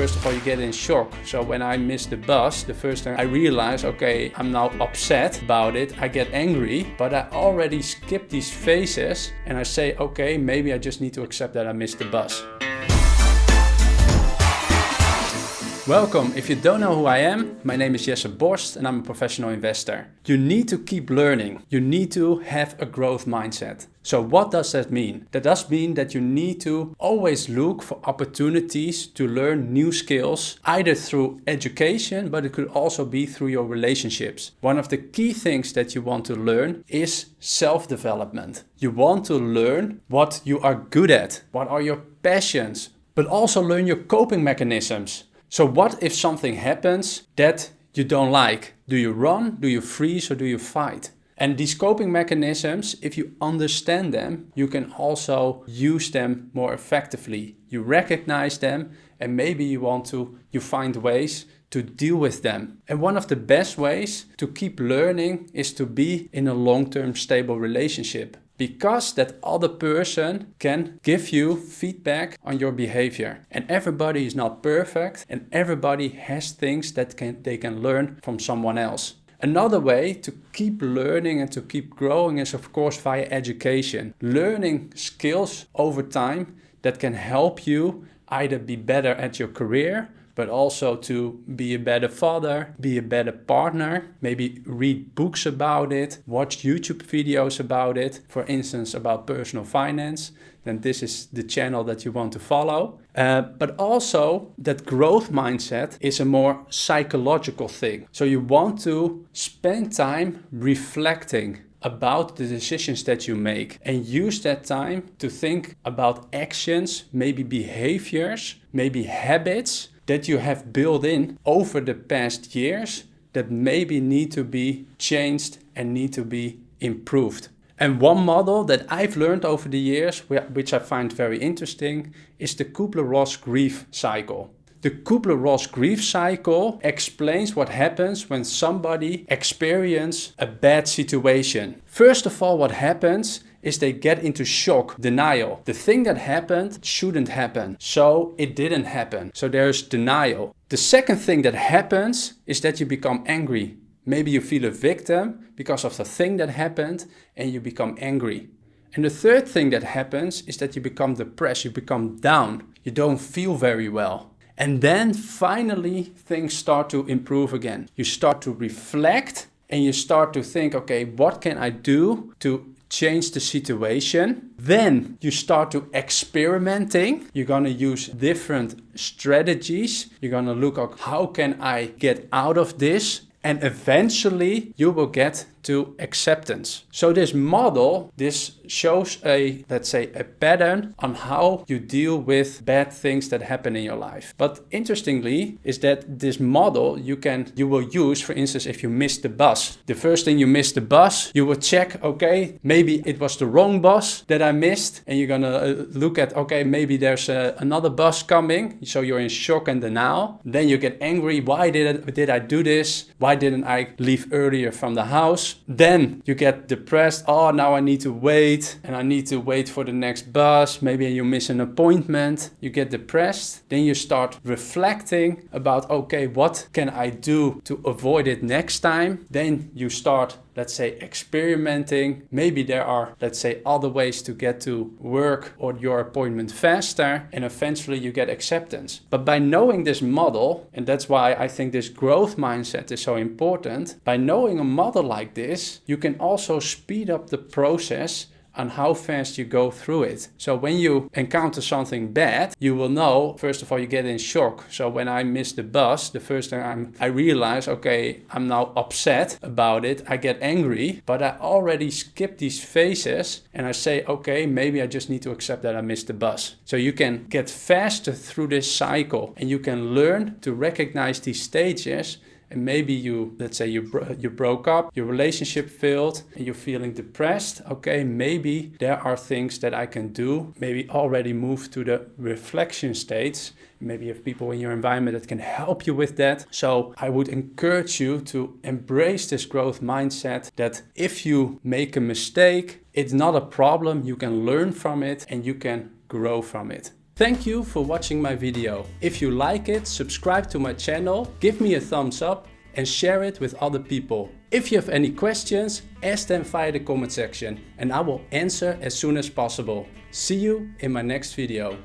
first of all, you get in shock. So when I miss the bus, the first time I realize, okay, I'm now upset about it. I get angry, but I already skipped these phases and I say, okay, maybe I just need to accept that I missed the bus. Welcome. If you don't know who I am, my name is Jesse Borst and I'm a professional investor. You need to keep learning. You need to have a growth mindset. So what does that mean? That does mean that you need to always look for opportunities to learn new skills, either through education, but it could also be through your relationships. One of the key things that you want to learn is self-development. You want to learn what you are good at, what are your passions, but also learn your coping mechanisms. So what if something happens that you don't like? Do you run, do you freeze, or do you fight? And these coping mechanisms, if you understand them, you can also use them more effectively. You recognize them and maybe you find ways to deal with them. And one of the best ways to keep learning is to be in a long-term stable relationship, because that other person can give you feedback on your behavior. And everybody is not perfect and everybody has things that they can learn from someone else. Another way to keep learning and to keep growing is of course via education. Learning skills over time that can help you either be better at your career, but also to be a better father, be a better partner, maybe read books about it, watch YouTube videos about it, for instance, about personal finance, then this is the channel that you want to follow. But also that growth mindset is a more psychological thing. So you want to spend time reflecting about the decisions that you make and use that time to think about actions, maybe behaviors, maybe habits that you have built in over the past years that maybe need to be changed and need to be improved. And one model that I've learned over the years, which I find very interesting, is the Kubler-Ross grief cycle. The Kubler-Ross grief cycle explains what happens when somebody experiences a bad situation. First of all, what happens is they get into shock, denial. The thing that happened shouldn't happen, so it didn't happen. So there's denial. The second thing that happens is that you become angry. Maybe you feel a victim because of the thing that happened and you become angry. And the third thing that happens is that you become depressed, you become down, you don't feel very well. And then finally things start to improve again. You start to reflect and you start to think, okay, what can I do to change the situation? Then you start to experimenting. You're going to use different strategies. You're going to look at how can I get out of this? And eventually you will get to acceptance. So this model, this shows a pattern on how you deal with bad things that happen in your life. But interestingly is that this model you will use, for instance, if you miss the bus. The first thing you miss the bus, you will check, okay, maybe it was the wrong bus that I missed. And you're gonna look at, okay, maybe there's another bus coming. So you're in shock and denial. Then you get angry. Why did I do this? Why didn't I leave earlier from the house? Then you get depressed. Oh, now I need to wait and I need to wait for the next bus. Maybe you miss an appointment. You get depressed. Then you start reflecting about, okay, what can I do to avoid it next time? Then you start, let's say, experimenting. Maybe there are, let's say, other ways to get to work or your appointment faster, and eventually you get acceptance. But by knowing this model, and that's why I think this growth mindset is so important, by knowing a model like this, you can also speed up the process on how fast you go through it. So when you encounter something bad, you will know, first of all, you get in shock. So when I miss the bus, the first time I realize, okay, I'm now upset about it. I get angry, but I already skipped these phases and I say, okay, maybe I just need to accept that I missed the bus. So you can get faster through this cycle and you can learn to recognize these stages. And maybe let's say you broke up, your relationship failed, and you're feeling depressed. Okay, maybe there are things that I can do. Maybe already move to the reflection states. Maybe you have people in your environment that can help you with that. So I would encourage you to embrace this growth mindset that if you make a mistake, it's not a problem. You can learn from it and you can grow from it. Thank you for watching my video. If you like it, subscribe to my channel, give me a thumbs up and share it with other people. If you have any questions, ask them via the comment section and I will answer as soon as possible. See you in my next video.